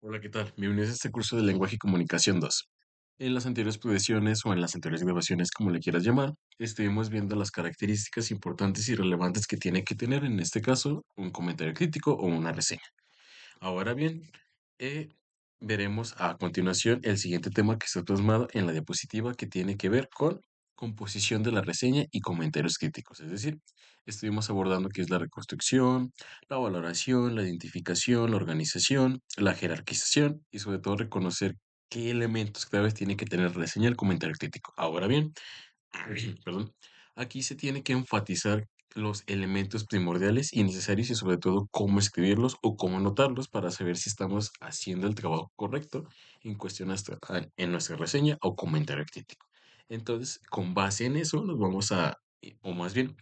Hola, ¿qué tal? Bienvenidos a este curso de Lenguaje y Comunicación 2. En las anteriores progresiones o en las anteriores grabaciones, como le quieras llamar, estuvimos viendo las características importantes y relevantes que tiene que tener, en este caso, un comentario crítico o una reseña. Ahora bien, eh, veremos a continuación el siguiente tema que está plasmado en la diapositiva que tiene que ver con composición de la reseña y comentarios críticos. Es decir, estuvimos abordando qué es la reconstrucción, la valoración, la identificación, la organización, la jerarquización y sobre todo reconocer qué elementos claves tiene que tener reseña el comentario crítico. Ahora bien, perdón, aquí se tiene que enfatizar los elementos primordiales y necesarios y sobre todo cómo escribirlos o cómo anotarlos para saber si estamos haciendo el trabajo correcto en cuestión en nuestra reseña o comentario crítico. Entonces, con base en eso, nos vamos o más bien,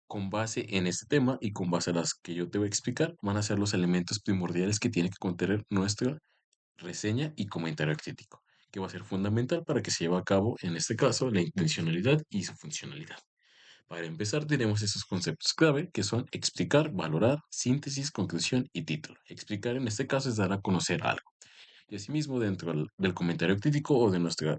con base en este tema y con base a las que yo te voy a explicar, van a ser los elementos primordiales que tiene que contener nuestra reseña y comentario crítico, que va a ser fundamental para que se lleve a cabo, en este caso, la intencionalidad y su funcionalidad. Para empezar, tenemos esos conceptos clave que son explicar, valorar, síntesis, conclusión y título. Explicar en este caso es dar a conocer algo. Y asimismo, dentro del comentario crítico o de nuestra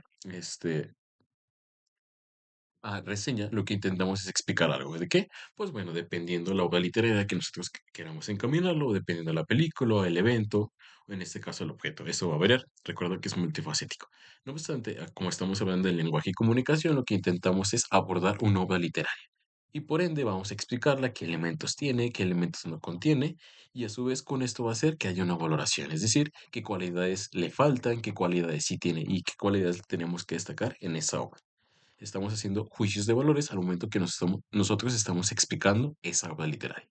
reseña, lo que intentamos es explicar algo. ¿De qué? Pues bueno, dependiendo la obra literaria que nosotros queramos encaminarlo, dependiendo de la película, el evento, o en este caso el objeto. Eso va a variar. Recuerda que es multifacético. No obstante, como estamos hablando de lenguaje y comunicación, lo que intentamos es abordar una obra literaria. Y por ende vamos a explicarla qué elementos tiene, qué elementos no contiene, y a su vez con esto va a hacer que haya una valoración, es decir, qué cualidades le faltan, qué cualidades sí tiene y qué cualidades tenemos que destacar en esa obra. Estamos haciendo juicios de valores al momento que nosotros estamos explicando esa obra literaria.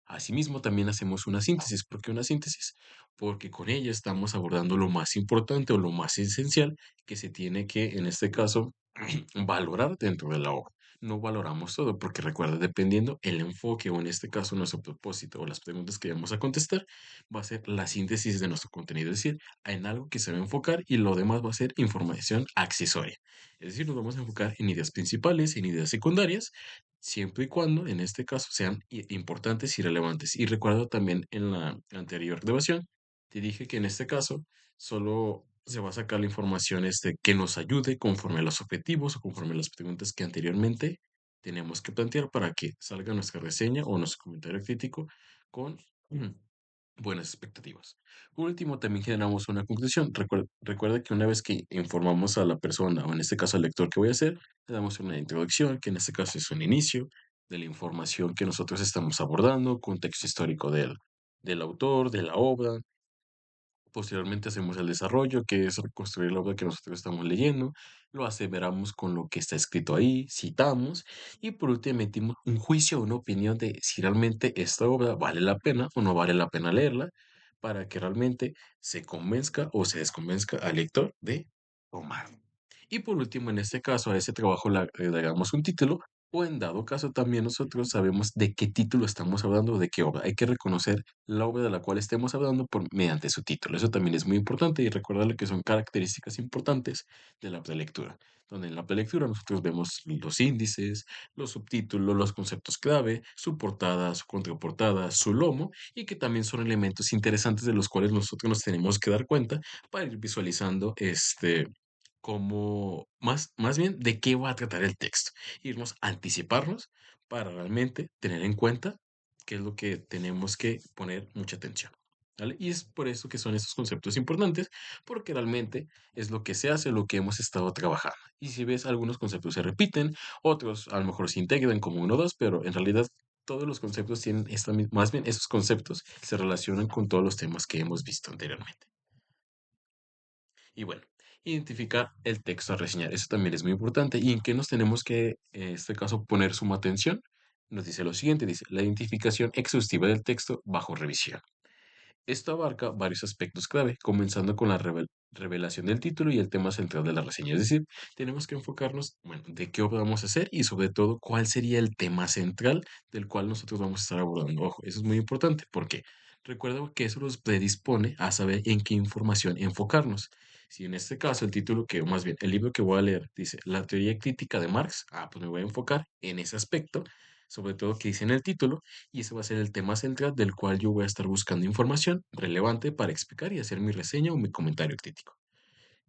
Asimismo, también hacemos una síntesis. ¿Por qué una síntesis? Porque con ella estamos abordando lo más importante o lo más esencial que se tiene que, en este caso, valorar dentro de la obra. No valoramos todo, porque recuerda, dependiendo el enfoque o en este caso nuestro propósito o las preguntas que vamos a contestar, va a ser la síntesis de nuestro contenido, es decir, en algo que se va a enfocar y lo demás va a ser información accesoria. Es decir, nos vamos a enfocar en ideas principales, en ideas secundarias, siempre y cuando, en este caso, sean importantes y relevantes. Y recuerdo también en la anterior grabación, te dije que en este caso solo se va a sacar la información que nos ayude conforme a los objetivos o conforme a las preguntas que anteriormente tenemos que plantear para que salga nuestra reseña o nuestro comentario crítico con buenas expectativas. Por último, también generamos una conclusión. Recuerda que una vez que informamos a la persona, o en este caso al lector que voy a hacer, le damos una introducción, que en este caso es un inicio de la información que nosotros estamos abordando, contexto histórico del autor, de la obra. Posteriormente hacemos el desarrollo, que es reconstruir la obra que nosotros estamos leyendo, lo aseveramos con lo que está escrito ahí, citamos, y por último emitimos un juicio, una opinión de si realmente esta obra vale la pena o no vale la pena leerla, para que realmente se convenzca o se desconvenzca al lector de tomar. Y por último, en este caso, a ese trabajo le damos un título, o en dado caso también nosotros sabemos de qué título estamos hablando o de qué obra. Hay que reconocer la obra de la cual estemos hablando mediante su título. Eso también es muy importante y recordarle que son características importantes de la prelectura, donde en la prelectura nosotros vemos los índices, los subtítulos, los conceptos clave, su portada, su contraportada, su lomo, y que también son elementos interesantes de los cuales nosotros nos tenemos que dar cuenta para ir visualizando como más bien de qué va a tratar el texto. Irnos a anticiparnos para realmente tener en cuenta qué es lo que tenemos que poner mucha atención. ¿Vale? Y es por eso que son estos conceptos importantes, porque realmente es lo que se hace, lo que hemos estado trabajando. Y si ves, algunos conceptos se repiten, otros a lo mejor se integran como uno o dos, pero en realidad todos los conceptos tienen más bien esos conceptos se relacionan con todos los temas que hemos visto anteriormente. Y bueno, identificar el texto a reseñar. Eso también es muy importante. ¿Y en qué nos tenemos que, en este caso, poner suma atención? Nos dice lo siguiente, dice, la identificación exhaustiva del texto bajo revisión. Esto abarca varios aspectos clave, comenzando con la revelación del título y el tema central de la reseña. Es decir, tenemos que enfocarnos, bueno, de qué obra vamos a hacer y sobre todo cuál sería el tema central del cual nosotros vamos a estar abordando. Ojo, eso es muy importante porque recuerda que eso nos predispone a saber en qué información enfocarnos. Si en este caso el título que, o más bien, el libro que voy a leer dice La teoría crítica de Marx, pues me voy a enfocar en ese aspecto sobre todo qué dice en el título, y ese va a ser el tema central del cual yo voy a estar buscando información relevante para explicar y hacer mi reseña o mi comentario crítico.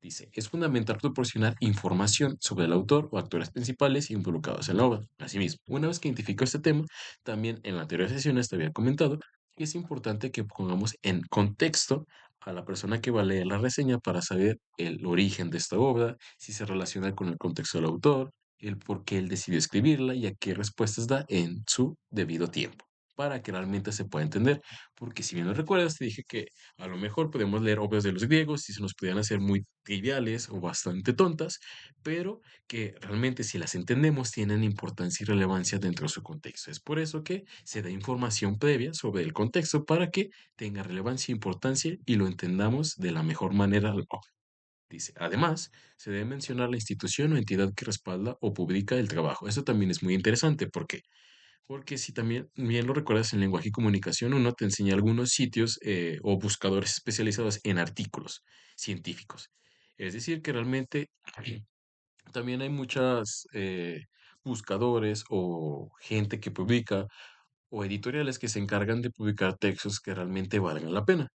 Dice, es fundamental proporcionar información sobre el autor o actores principales involucrados en la obra. Asimismo, una vez que identifico este tema, también en la anterior sesiones te había comentado que es importante que pongamos en contexto a la persona que va a leer la reseña para saber el origen de esta obra, si se relaciona con el contexto del autor, el por qué él decidió escribirla y a qué respuestas da en su debido tiempo, para que realmente se pueda entender. Porque si bien no recuerdas, te dije que a lo mejor podemos leer obras de los griegos y se nos podían hacer muy triviales o bastante tontas, pero que realmente si las entendemos tienen importancia y relevancia dentro de su contexto. Es por eso que se da información previa sobre el contexto para que tenga relevancia e importancia y lo entendamos de la mejor manera. Dice, además, se debe mencionar la institución o entidad que respalda o publica el trabajo. Eso también es muy interesante porque si también bien lo recuerdas en lenguaje y comunicación, uno te enseña algunos sitios o buscadores especializados en artículos científicos. Es decir, que realmente también hay muchas buscadores o gente que publica o editoriales que se encargan de publicar textos que realmente valgan la pena.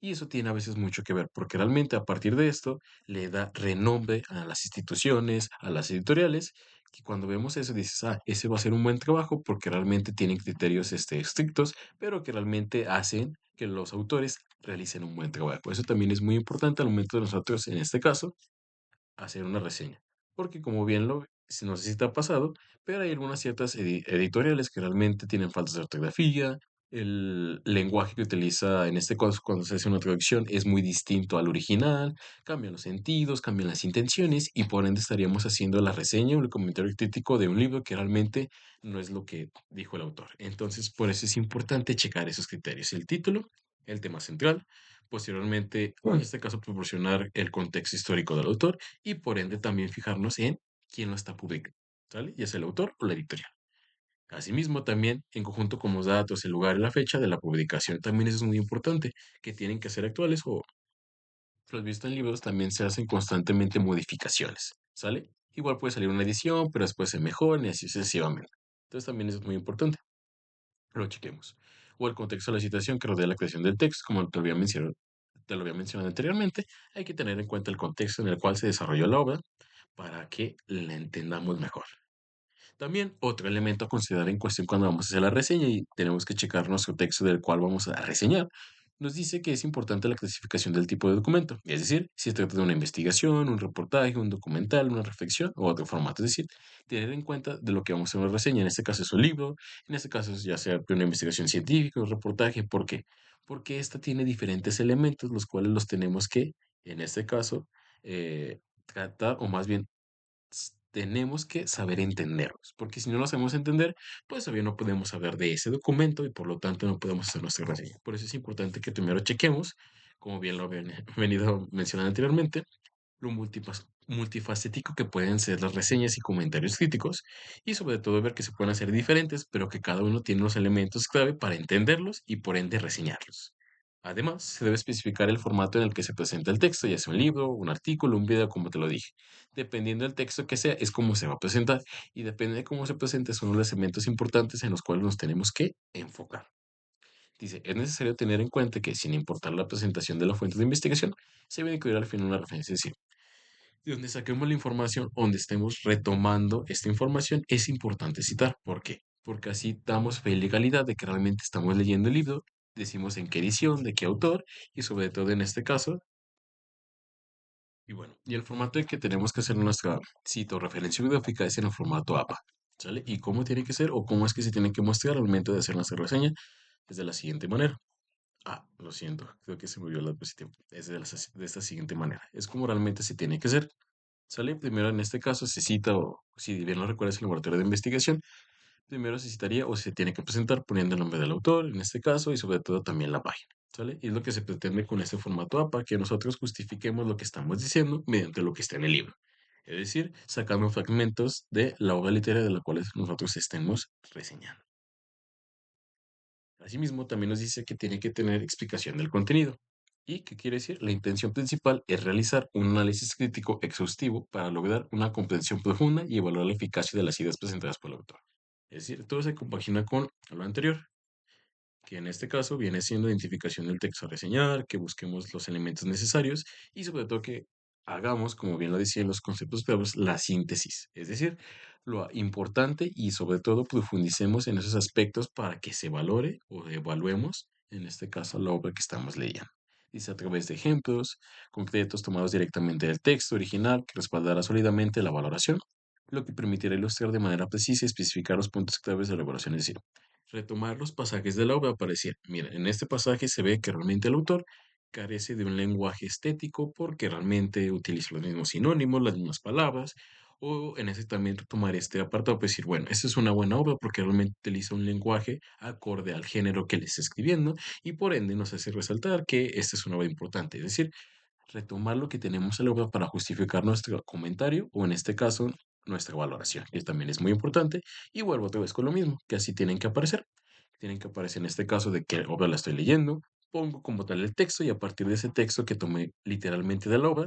Y eso tiene a veces mucho que ver, porque realmente a partir de esto le da renombre a las instituciones, a las editoriales, que cuando vemos eso dices, ah, ese va a ser un buen trabajo porque realmente tienen criterios estrictos, pero que realmente hacen que los autores realicen un buen trabajo. Eso también es muy importante al momento de nosotros, en este caso, hacer una reseña. Porque como bien no sé si te ha pasado, pero hay algunas ciertas editoriales que realmente tienen faltas de ortografía, el lenguaje que utiliza, en este caso cuando se hace una traducción, es muy distinto al original, cambian los sentidos, cambian las intenciones y por ende estaríamos haciendo la reseña o el comentario crítico de un libro que realmente no es lo que dijo el autor. Entonces, por eso es importante checar esos criterios, el título, el tema central, posteriormente, en este caso, proporcionar el contexto histórico del autor y por ende también fijarnos en quién lo está publicando, ¿sale? Ya sea el autor o la editorial. Asimismo, también en conjunto con los datos, el lugar y la fecha de la publicación, también eso es muy importante, que tienen que ser actuales o, si lo has visto en libros, también se hacen constantemente modificaciones, ¿sale? Igual puede salir una edición, pero después se mejora y así sucesivamente. Entonces también eso es muy importante. Lo chequemos. O el contexto de la situación que rodea la creación del texto, como te lo había mencionado anteriormente, hay que tener en cuenta el contexto en el cual se desarrolló la obra para que la entendamos mejor. También otro elemento a considerar en cuestión cuando vamos a hacer la reseña y tenemos que checar nuestro texto del cual vamos a reseñar, nos dice que es importante la clasificación del tipo de documento, es decir, si se trata de una investigación, un reportaje, un documental, una reflexión o otro formato, es decir, tener en cuenta de lo que vamos a hacer una reseña, en este caso es un libro, en este caso es ya sea de una investigación científica, un reportaje, ¿por qué? Porque esta tiene diferentes elementos, los cuales los tenemos que, en este caso, tratar o más bien tenemos que saber entenderlos, porque si no lo sabemos entender, pues todavía no podemos saber de ese documento y por lo tanto no podemos hacer nuestra reseña. Por eso es importante que primero chequemos, como bien lo habían venido mencionando anteriormente, lo multifacético que pueden ser las reseñas y comentarios críticos, y sobre todo ver que se pueden hacer diferentes, pero que cada uno tiene los elementos clave para entenderlos y por ende reseñarlos. Además, se debe especificar el formato en el que se presenta el texto, ya sea un libro, un artículo, un video, como te lo dije. Dependiendo del texto que sea, es cómo se va a presentar, y depende de cómo se presente, son los elementos importantes en los cuales nos tenemos que enfocar. Dice, es necesario tener en cuenta que, sin importar la presentación de la fuente de investigación, se debe incluir al final una referencia, es decir, de donde saquemos la información, donde estemos retomando esta información, es importante citar. ¿Por qué? Porque así damos fe y legalidad de que realmente estamos leyendo el libro, decimos en qué edición, de qué autor, y sobre todo en este caso, y bueno, y el formato en que tenemos que hacer nuestra cita o referencia bibliográfica es en el formato APA, ¿sale? ¿Y cómo tiene que ser o cómo es que se tiene que mostrar al momento de hacer nuestra reseña? Es de la siguiente manera. Ah, lo siento, creo que se me olvidó la diapositiva. Es de esta siguiente manera. Es como realmente se tiene que hacer. ¿Sale? Primero en este caso se cita, o si bien no recuerdas el laboratorio de investigación, primero se citaría o se tiene que presentar poniendo el nombre del autor, en este caso, y sobre todo también la página. ¿Sale? Y es lo que se pretende con este formato APA, que nosotros justifiquemos lo que estamos diciendo mediante lo que está en el libro. Es decir, sacando fragmentos de la obra literaria de la cual nosotros estemos reseñando. Asimismo, también nos dice que tiene que tener explicación del contenido. ¿Y qué quiere decir? La intención principal es realizar un análisis crítico exhaustivo para lograr una comprensión profunda y evaluar la eficacia de las ideas presentadas por el autor. Es decir, todo se compagina con lo anterior, que en este caso viene siendo identificación del texto a reseñar, que busquemos los elementos necesarios y sobre todo que hagamos, como bien lo decían los conceptos previos, la síntesis, es decir, lo importante y sobre todo profundicemos en esos aspectos para que se valore o evaluemos, en este caso, la obra que estamos leyendo. Dice a través de ejemplos concretos tomados directamente del texto original que respaldará sólidamente la valoración, lo que permitirá ilustrar de manera precisa y especificar los puntos claves de la evaluación. Es decir, retomar los pasajes de la obra para decir, mira, en este pasaje se ve que realmente el autor carece de un lenguaje estético porque realmente utiliza los mismos sinónimos, las mismas palabras, o en ese también retomar este apartado, pues decir, bueno, esta es una buena obra porque realmente utiliza un lenguaje acorde al género que le está escribiendo y por ende nos hace resaltar que esta es una obra importante, es decir, retomar lo que tenemos en la obra para justificar nuestro comentario o en este caso nuestra valoración, que también es muy importante. Y vuelvo otra vez con lo mismo, que así tienen que aparecer. Tienen que aparecer en este caso de qué obra la estoy leyendo, pongo como tal el texto y a partir de ese texto que tomé literalmente de la obra,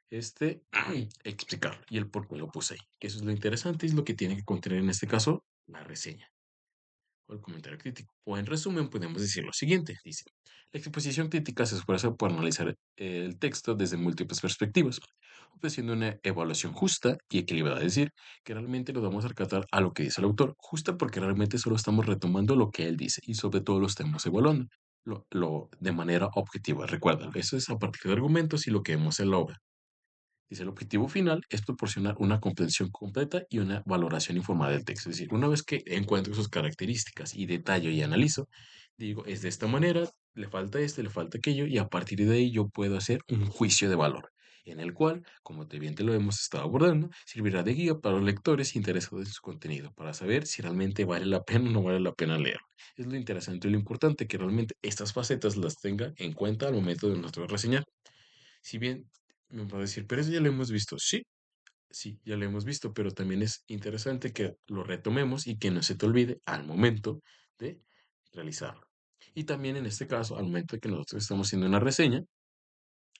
explicarlo y el por qué lo puse ahí. Que eso es lo interesante y es lo que tiene que contener en este caso la reseña o el comentario crítico. O en resumen, podemos decir lo siguiente, dice, la exposición crítica se esfuerza por analizar el texto desde múltiples perspectivas, ofreciendo una evaluación justa y equilibrada, es decir, que realmente nos vamos a recatar a lo que dice el autor, justa porque realmente solo estamos retomando lo que él dice y sobre todo lo estamos evaluando. De manera objetiva. Recuerda, eso es a partir de argumentos y lo que vemos en la obra. Dice, el objetivo final es proporcionar una comprensión completa y una valoración informada del texto. Es decir, una vez que encuentro sus características y detallo y analizo, digo, es de esta manera, le falta este, le falta aquello, y a partir de ahí yo puedo hacer un juicio de valor, en el cual, como te bien te lo hemos estado abordando, servirá de guía para los lectores interesados en su contenido, para saber si realmente vale la pena o no vale la pena leer. Es lo interesante y lo importante que realmente estas facetas las tenga en cuenta al momento de nosotros reseñar. Si bien me va a decir, pero eso ya lo hemos visto. Sí, sí, ya lo hemos visto, pero también es interesante que lo retomemos y que no se te olvide al momento de realizarlo. Y también en este caso, al momento de que nosotros estamos haciendo una reseña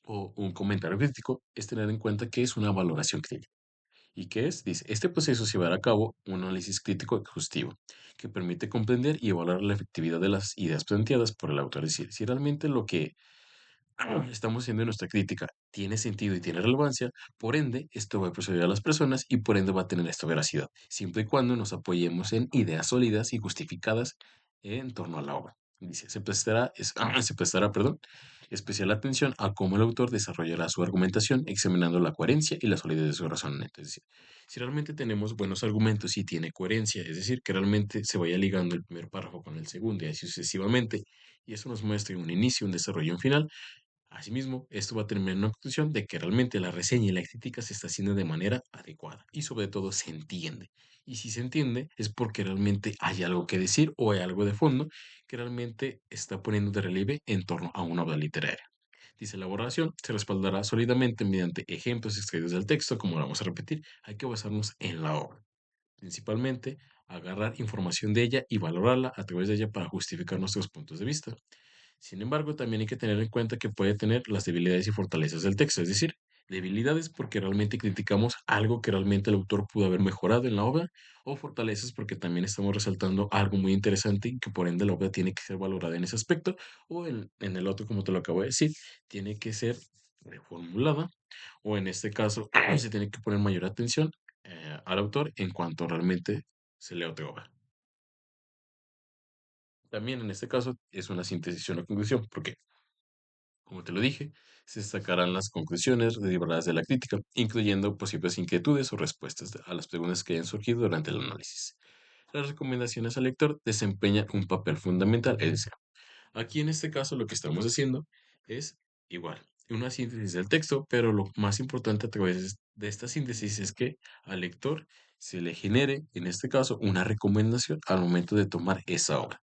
o un comentario crítico, es tener en cuenta que es una valoración crítica. ¿Y qué es? Dice, este proceso se llevará a cabo un análisis crítico exhaustivo que permite comprender y evaluar la efectividad de las ideas planteadas por el autor. Es decir, si realmente lo que estamos haciendo nuestra crítica tiene sentido y tiene relevancia, por ende, esto va a persuadir a las personas y por ende va a tener esta veracidad, siempre y cuando nos apoyemos en ideas sólidas y justificadas en torno a la obra. Dice, se prestará, perdón, especial atención a cómo el autor desarrollará su argumentación, examinando la coherencia y la solidez de su razonamiento. Es decir, si realmente tenemos buenos argumentos y tiene coherencia, es decir, que realmente se vaya ligando el primer párrafo con el segundo y así sucesivamente, y eso nos muestra un inicio, un desarrollo, un final. Asimismo, esto va a terminar en una conclusión de que realmente la reseña y la crítica se está haciendo de manera adecuada y sobre todo se entiende. Y si se entiende es porque realmente hay algo que decir o hay algo de fondo que realmente está poniendo de relieve en torno a una obra literaria. Dice, la elaboración se respaldará sólidamente mediante ejemplos extraídos del texto, como lo vamos a repetir, hay que basarnos en la obra. Principalmente, agarrar información de ella y valorarla a través de ella para justificar nuestros puntos de vista. Sin embargo, también hay que tener en cuenta que puede tener las debilidades y fortalezas del texto, es decir, debilidades porque realmente criticamos algo que realmente el autor pudo haber mejorado en la obra, o fortalezas porque también estamos resaltando algo muy interesante y que por ende la obra tiene que ser valorada en ese aspecto, o en el otro, como te lo acabo de decir, tiene que ser reformulada, o en este caso se tiene que poner mayor atención al autor en cuanto realmente se lea otra obra. También en este caso es una síntesis y una conclusión, porque como te lo dije, se destacarán las conclusiones derivadas de la crítica, incluyendo posibles inquietudes o respuestas a las preguntas que hayan surgido durante el análisis. Las recomendaciones al lector desempeñan un papel fundamental, es decir, aquí en este caso lo que estamos haciendo es igual, una síntesis del texto, pero lo más importante a través de esta síntesis es que al lector se le genere, en este caso, una recomendación al momento de tomar esa obra.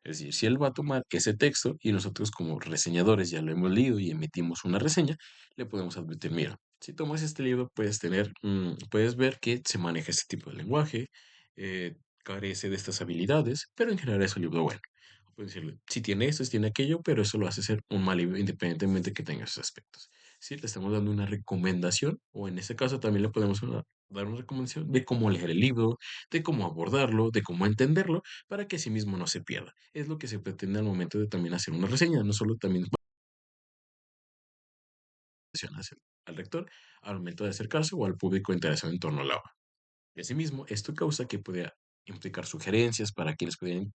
Es decir, si él va a tomar ese texto y nosotros como reseñadores ya lo hemos leído y emitimos una reseña, le podemos advertir, mira, si tomas este libro puedes ver que se maneja este tipo de lenguaje, carece de estas habilidades, pero en general es un libro bueno. Puedes decirle, si tiene esto, si tiene aquello, pero eso lo hace ser un mal libro independientemente que tenga esos aspectos. ¿sí? Le estamos dando una recomendación, o en este caso también le podemos dar una recomendación de cómo leer el libro, de cómo abordarlo, de cómo entenderlo, para que así mismo no se pierda. Es lo que se pretende al momento de también hacer una reseña, no solo también hacia al lector al momento de acercarse o al público interesado en torno a la obra. Y asimismo, esto causa que pueda implicar sugerencias para quienes pueden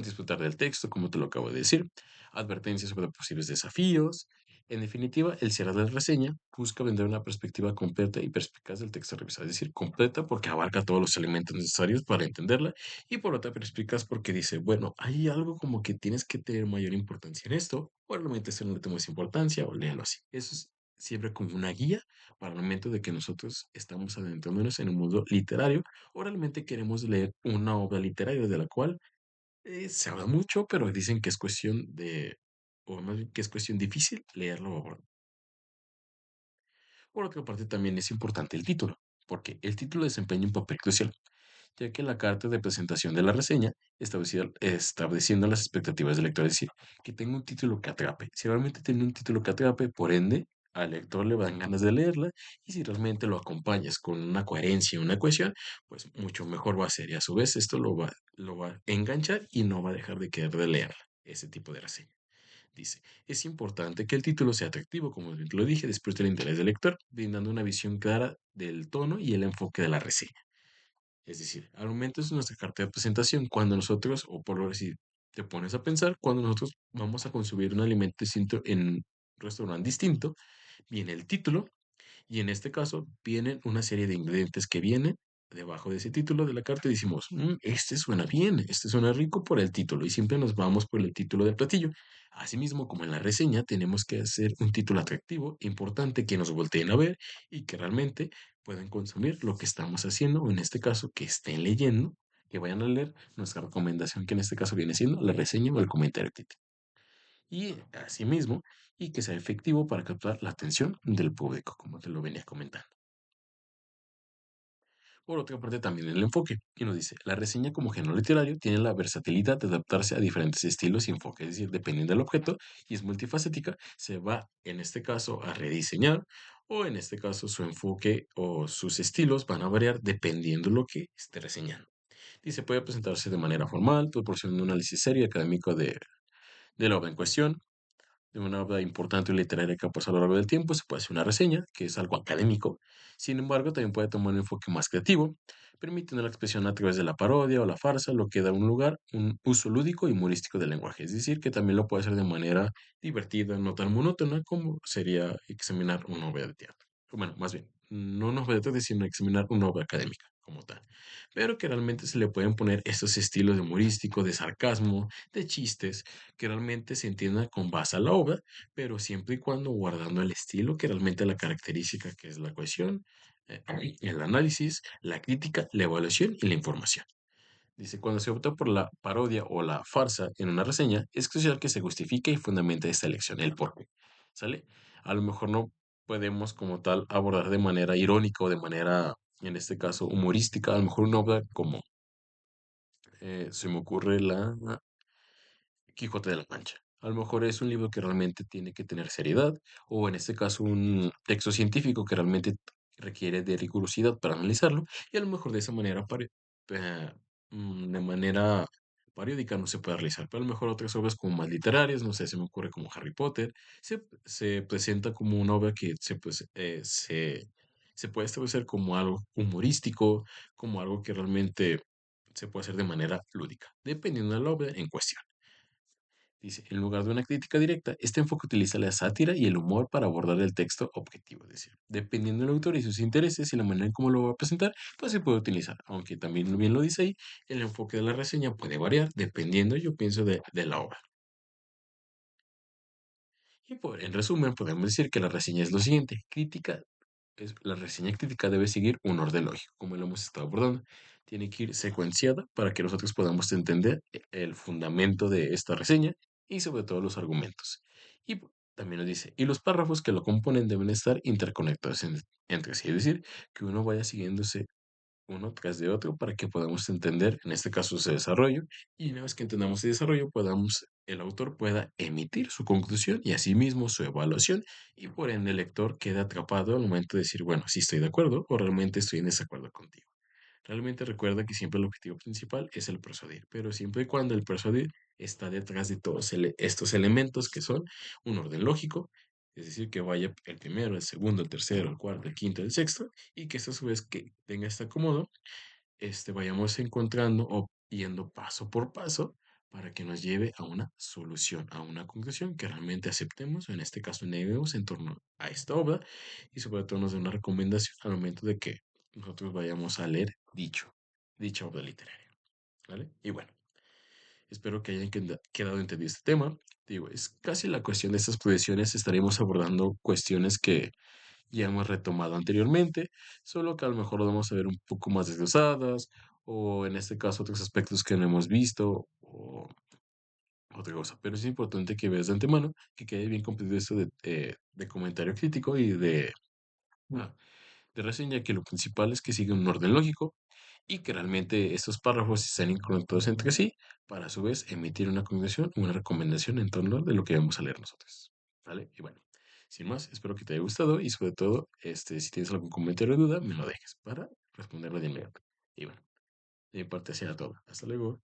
disfrutar del texto, como te lo acabo de decir, advertencias sobre posibles desafíos. En definitiva, el cierre de la reseña busca vender una perspectiva completa y perspicaz del texto revisado, es decir, completa porque abarca todos los elementos necesarios para entenderla y por otra perspicaz porque dice, bueno, hay algo como que tienes que tener mayor importancia en esto, o realmente esto no le tomes importancia o léelo así. Eso es siempre como una guía para el momento de que nosotros estamos adentrándonos en un mundo literario o realmente queremos leer una obra literaria de la cual se habla mucho, pero dicen que es cuestión de, o más bien que es cuestión difícil leerlo o por otra parte, también es importante el título, porque el título desempeña un papel crucial, ya que la carta de presentación de la reseña estableciendo las expectativas del lector, es decir, que tenga un título que atrape. Si realmente tiene un título que atrape, por ende, al lector le van ganas de leerla, y si realmente lo acompañas con una coherencia y una cohesión, pues mucho mejor va a ser. Y a su vez, esto lo va a enganchar y no va a dejar de querer de leerla, ese tipo de reseña. Dice, es importante que el título sea atractivo, como bien te lo dije, después del interés del lector, brindando una visión clara del tono y el enfoque de la reseña. Es decir, al momento es nuestra carta de presentación, cuando nosotros, o por lo decir, te pones a pensar, cuando nosotros vamos a consumir un alimento distinto en un restaurante distinto, viene el título y en este caso vienen una serie de ingredientes que vienen debajo de ese título de la carta y decimos, este suena bien, este suena rico por el título y siempre nos vamos por el título del platillo. Asimismo, como en la reseña, tenemos que hacer un título atractivo, importante, que nos volteen a ver y que realmente puedan consumir lo que estamos haciendo, o en este caso, que estén leyendo, que vayan a leer nuestra recomendación, que en este caso viene siendo la reseña o el comentario crítico. Y asimismo, y que sea efectivo para captar la atención del público, como te lo venía comentando. Por otra parte, también el enfoque, y nos dice, la reseña como género literario tiene la versatilidad de adaptarse a diferentes estilos y enfoques, es decir, dependiendo del objeto, y es multifacética, se va, en este caso, a rediseñar, o en este caso, su enfoque o sus estilos van a variar dependiendo de lo que esté reseñando. Dice, puede presentarse de manera formal, proporcionando un análisis serio y académico de la obra en cuestión, de una obra importante o literaria que ha pasado a lo largo del tiempo, se puede hacer una reseña, que es algo académico. Sin embargo, también puede tomar un enfoque más creativo, permitiendo la expresión a través de la parodia o la farsa, lo que da un lugar, un uso lúdico y humorístico del lenguaje. Es decir, que también lo puede hacer de manera divertida, no tan monótona como sería examinar una obra de teatro. O bueno, más bien, no una obra de teatro, sino examinar una obra académica como tal. Pero que realmente se le pueden poner estos estilos de humorístico, de sarcasmo, de chistes, que realmente se entienda con base a la obra, pero siempre y cuando guardando el estilo que realmente la característica que es la cohesión, el análisis, la crítica, la evaluación y la información. Dice, cuando se opta por la parodia o la farsa en una reseña, es crucial que se justifique y fundamente esta elección, el porqué. ¿Sale? A lo mejor no podemos como tal abordar de manera irónica o de manera, en este caso, humorística, a lo mejor una obra como se me ocurre la Quijote de la Mancha. A lo mejor es un libro que realmente tiene que tener seriedad, o en este caso un texto científico que realmente requiere de rigurosidad para analizarlo, y a lo mejor de esa manera, eh, de manera periódica no se puede realizar, pero a lo mejor otras obras como más literarias, no sé, se me ocurre como Harry Potter, se presenta como una obra que se puede establecer como algo humorístico, como algo que realmente se puede hacer de manera lúdica, dependiendo de la obra en cuestión. Dice, en lugar de una crítica directa, este enfoque utiliza la sátira y el humor para abordar el texto objetivo. Es decir, dependiendo del autor y sus intereses y la manera en cómo lo va a presentar, pues se puede utilizar. Aunque también bien lo dice ahí, el enfoque de la reseña puede variar dependiendo, yo pienso, de la obra. Y en resumen, podemos decir que la reseña es lo siguiente. La reseña crítica debe seguir un orden lógico, como lo hemos estado abordando. Tiene que ir secuenciada para que nosotros podamos entender el fundamento de esta reseña y sobre todo los argumentos. Y también nos dice, y los párrafos que lo componen deben estar interconectados entre sí, es decir, que uno vaya siguiéndose uno tras de otro para que podamos entender, en este caso, ese desarrollo, y una vez que entendamos ese desarrollo, podamos el autor pueda emitir su conclusión y asimismo su evaluación, y por ende el lector queda atrapado al momento de decir, bueno, sí estoy de acuerdo o realmente estoy en desacuerdo contigo. Realmente recuerda que siempre el objetivo principal es el persuadir, pero siempre y cuando el persuadir está detrás de todos estos elementos que son un orden lógico, es decir, que vaya el primero, el segundo, el tercero, el cuarto, el quinto, el sexto, y que esto a su vez que tenga este acomodo, vayamos encontrando o yendo paso por paso para que nos lleve a una solución, a una conclusión que realmente aceptemos, o en este caso neguemos en torno a esta obra, y sobre todo nos dé una recomendación al momento de que nosotros vayamos a leer dicha obra literaria, ¿vale? Y bueno, espero que hayan quedado entendido este tema. Digo, es casi la cuestión de estas proyecciones, estaremos abordando cuestiones que ya hemos retomado anteriormente, solo que a lo mejor lo vamos a ver un poco más desglosadas, o en este caso otros aspectos que no hemos visto, o otra cosa. Pero es importante que veas de antemano que quede bien comprendido esto de comentario crítico y bueno, de reseña, que lo principal es que siga un orden lógico y que realmente estos párrafos estén conectados entre sí para a su vez emitir una conclusión, una recomendación en torno de lo que vamos a leer nosotros. ¿Vale? Y bueno, sin más, espero que te haya gustado y sobre todo, si tienes algún comentario o duda, me lo dejes para responderlo de inmediato. Y bueno, de mi parte, sea todo. Hasta luego.